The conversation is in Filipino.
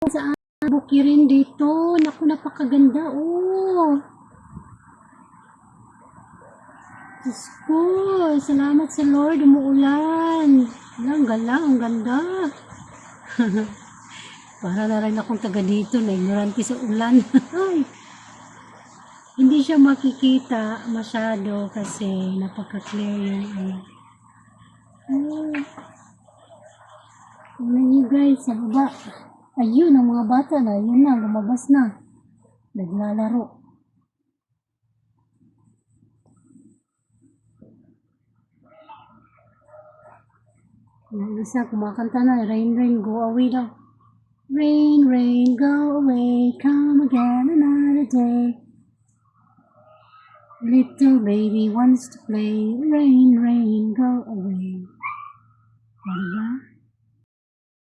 Sa bukirin dito. Naku, napakaganda. Oh. Diyos ko, salamat sa Lord, umuulan. Ang galang, ang ganda. Para na rin akong taga dito, na ignorante sa ulan. Hindi siya makikita masyado kasi napaka-clear yung ano. Oh. Tingnan niyo guys, sa baba. Ayun, ang mga bata na, yun na, lumabas na. Naglalaro. Yung isa, kumakanta na, rain, rain, go away daw. Rain, rain, go away, come again another day. Little baby wants to play, rain, rain, go away. O, diba?